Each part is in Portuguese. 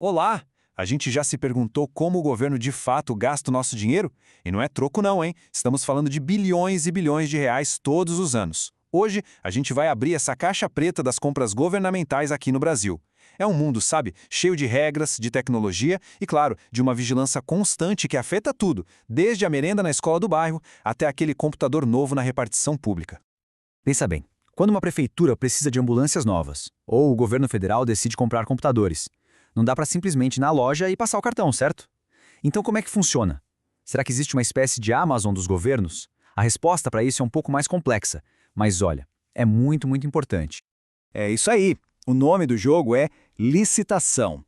Olá! A gente já se perguntou como o governo de fato gasta o nosso dinheiro? E não é troco não, hein? Estamos falando de bilhões e bilhões de reais todos os anos. Hoje, a gente vai abrir essa caixa preta das compras governamentais aqui no Brasil. É um mundo, sabe, cheio de regras, de tecnologia e, claro, de uma vigilância constante que afeta tudo, desde a merenda na escola do bairro até aquele computador novo na repartição pública. Pensa bem, quando uma prefeitura precisa de ambulâncias novas, ou o governo federal decide comprar computadores, não dá para simplesmente ir na loja e passar o cartão, certo? Então como é que funciona? Será que existe uma espécie de Amazon dos governos? A resposta para isso é um pouco mais complexa, mas olha, é muito importante. É isso aí. O nome do jogo é licitação.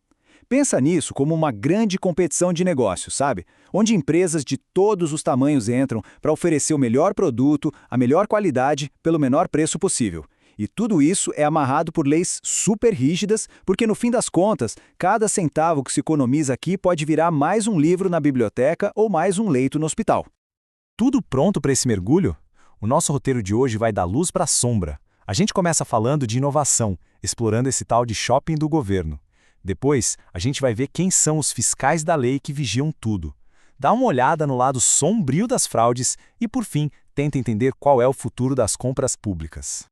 Pensa nisso como uma grande competição de negócios, sabe? Onde empresas de todos os tamanhos entram para oferecer o melhor produto, a melhor qualidade, pelo menor preço possível. E tudo isso é amarrado por leis super rígidas, porque no fim das contas, cada centavo que se economiza aqui pode virar mais um livro na biblioteca ou mais um leito no hospital. Tudo pronto para esse mergulho? O nosso roteiro de hoje vai da luz para a sombra. A gente começa falando de inovação, explorando esse tal de shopping do governo. Depois, a gente vai ver quem são os fiscais da lei que vigiam tudo. Dá uma olhada no lado sombrio das fraudes e, por fim, tenta entender qual é o futuro das compras públicas.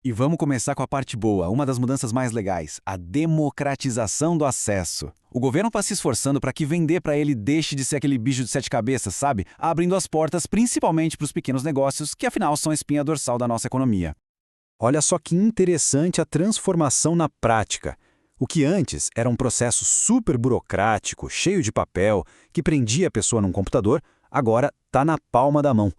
E vamos começar com a parte boa, uma das mudanças mais legais, a democratização do acesso. O governo está se esforçando para que vender para ele deixe de ser aquele bicho de sete cabeças, sabe? Abrindo as portas principalmente para os pequenos negócios, que afinal são a espinha dorsal da nossa economia. Olha só que interessante a transformação na prática. O que antes era um processo super burocrático, cheio de papel, que prendia a pessoa num computador, agora está na palma da mão.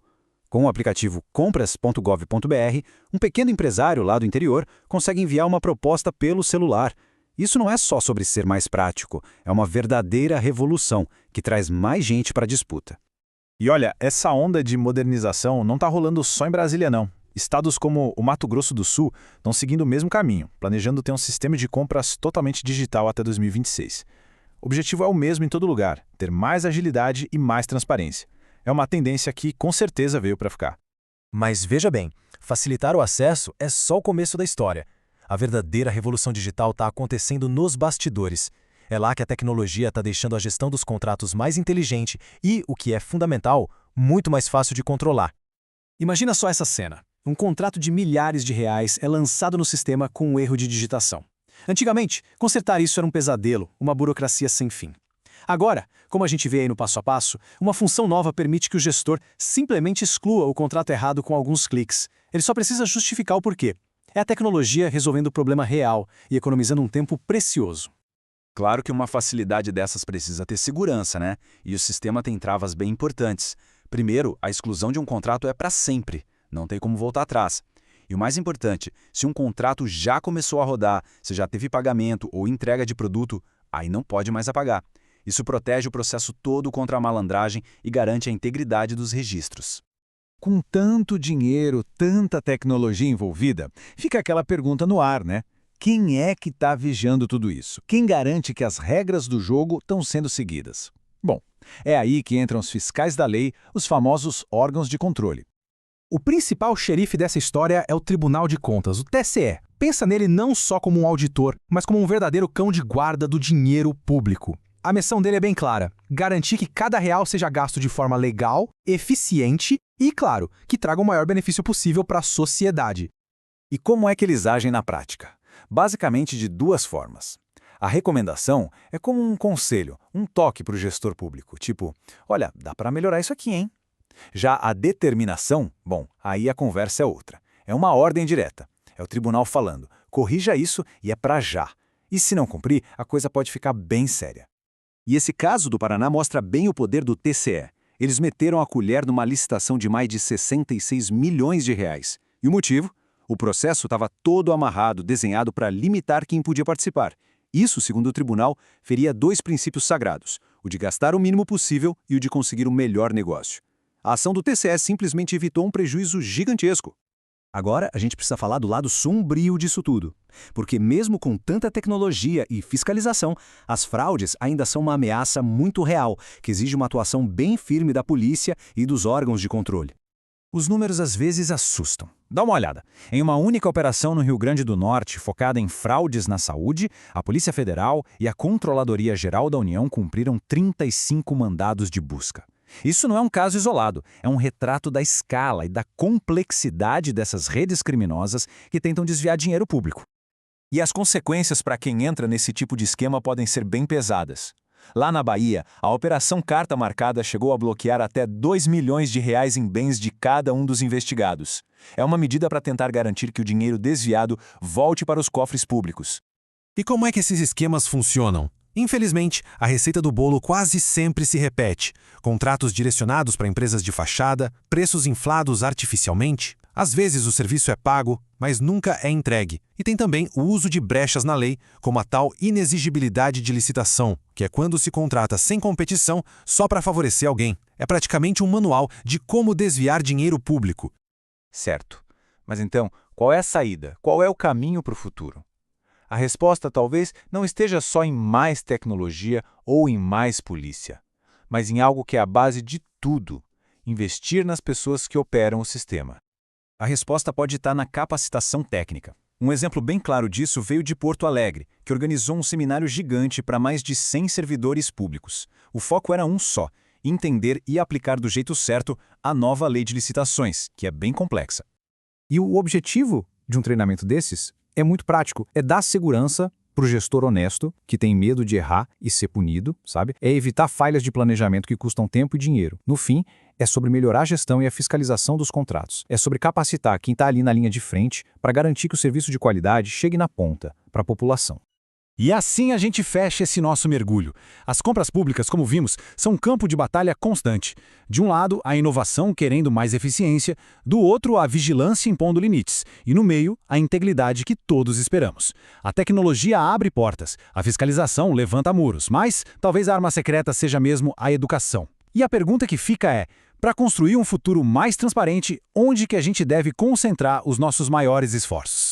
Com o aplicativo compras.gov.br, um pequeno empresário lá do interior consegue enviar uma proposta pelo celular. Isso não é só sobre ser mais prático, é uma verdadeira revolução que traz mais gente para a disputa. E olha, essa onda de modernização não está rolando só em Brasília, não. Estados como o Mato Grosso do Sul estão seguindo o mesmo caminho, planejando ter um sistema de compras totalmente digital até 2026. O objetivo é o mesmo em todo lugar, ter mais agilidade e mais transparência. É uma tendência que, com certeza, veio para ficar. Mas veja bem, facilitar o acesso é só o começo da história. A verdadeira revolução digital está acontecendo nos bastidores. É lá que a tecnologia está deixando a gestão dos contratos mais inteligente e, o que é fundamental, muito mais fácil de controlar. Imagina só essa cena. Um contrato de milhares de reais é lançado no sistema com um erro de digitação. Antigamente, consertar isso era um pesadelo, uma burocracia sem fim. Agora, como a gente vê aí no passo a passo, uma função nova permite que o gestor simplesmente exclua o contrato errado com alguns cliques. Ele só precisa justificar o porquê. É a tecnologia resolvendo o problema real e economizando um tempo precioso. Claro que uma facilidade dessas precisa ter segurança, né? E o sistema tem travas bem importantes. Primeiro, a exclusão de um contrato é para sempre. Não tem como voltar atrás. E o mais importante, se um contrato já começou a rodar, se já teve pagamento ou entrega de produto, aí não pode mais apagar. Isso protege o processo todo contra a malandragem e garante a integridade dos registros. Com tanto dinheiro, tanta tecnologia envolvida, fica aquela pergunta no ar, né? Quem é que está vigiando tudo isso? Quem garante que as regras do jogo estão sendo seguidas? Bom, é aí que entram os fiscais da lei, os famosos órgãos de controle. O principal xerife dessa história é o Tribunal de Contas, o TCE. Pensa nele não só como um auditor, mas como um verdadeiro cão de guarda do dinheiro público. A missão dele é bem clara: garantir que cada real seja gasto de forma legal, eficiente e, claro, que traga o maior benefício possível para a sociedade. E como é que eles agem na prática? Basicamente de duas formas. A recomendação é como um conselho, um toque para o gestor público, tipo, olha, dá para melhorar isso aqui, hein? Já a determinação, bom, aí a conversa é outra. É uma ordem direta. É o tribunal falando, corrija isso e é para já. E se não cumprir, a coisa pode ficar bem séria. E esse caso do Paraná mostra bem o poder do TCE. Eles meteram a colher numa licitação de mais de 66 milhões de reais. E o motivo? O processo estava todo amarrado, desenhado para limitar quem podia participar. Isso, segundo o tribunal, feria dois princípios sagrados: o de gastar o mínimo possível e o de conseguir o melhor negócio. A ação do TCE simplesmente evitou um prejuízo gigantesco. Agora, a gente precisa falar do lado sombrio disso tudo. Porque mesmo com tanta tecnologia e fiscalização, as fraudes ainda são uma ameaça muito real, que exige uma atuação bem firme da polícia e dos órgãos de controle. Os números às vezes assustam. Dá uma olhada. Em uma única operação no Rio Grande do Norte, focada em fraudes na saúde, a Polícia Federal e a Controladoria Geral da União cumpriram 35 mandados de busca. Isso não é um caso isolado, é um retrato da escala e da complexidade dessas redes criminosas que tentam desviar dinheiro público. E as consequências para quem entra nesse tipo de esquema podem ser bem pesadas. Lá na Bahia, a Operação Carta Marcada chegou a bloquear até R$2 milhões em bens de cada um dos investigados. É uma medida para tentar garantir que o dinheiro desviado volte para os cofres públicos. E como é que esses esquemas funcionam? Infelizmente, a receita do bolo quase sempre se repete. Contratos direcionados para empresas de fachada, preços inflados artificialmente. Às vezes o serviço é pago, mas nunca é entregue. E tem também o uso de brechas na lei, como a tal inexigibilidade de licitação, que é quando se contrata sem competição só para favorecer alguém. É praticamente um manual de como desviar dinheiro público. Certo. Mas então, qual é a saída? Qual é o caminho para o futuro? A resposta talvez não esteja só em mais tecnologia ou em mais polícia, mas em algo que é a base de tudo: investir nas pessoas que operam o sistema. A resposta pode estar na capacitação técnica. Um exemplo bem claro disso veio de Porto Alegre, que organizou um seminário gigante para mais de 100 servidores públicos. O foco era um só: entender e aplicar do jeito certo a nova lei de licitações, que é bem complexa. E o objetivo de um treinamento desses é muito prático, é dar segurança para o gestor honesto, que tem medo de errar e ser punido, sabe? É evitar falhas de planejamento que custam tempo e dinheiro. No fim, é sobre melhorar a gestão e a fiscalização dos contratos. É sobre capacitar quem está ali na linha de frente para garantir que o serviço de qualidade chegue na ponta, para a população. E assim a gente fecha esse nosso mergulho. As compras públicas, como vimos, são um campo de batalha constante. De um lado, a inovação querendo mais eficiência, do outro, a vigilância impondo limites, e no meio, a integridade que todos esperamos. A tecnologia abre portas, a fiscalização levanta muros, mas talvez a arma secreta seja mesmo a educação. E a pergunta que fica é: para construir um futuro mais transparente, onde que a gente deve concentrar os nossos maiores esforços?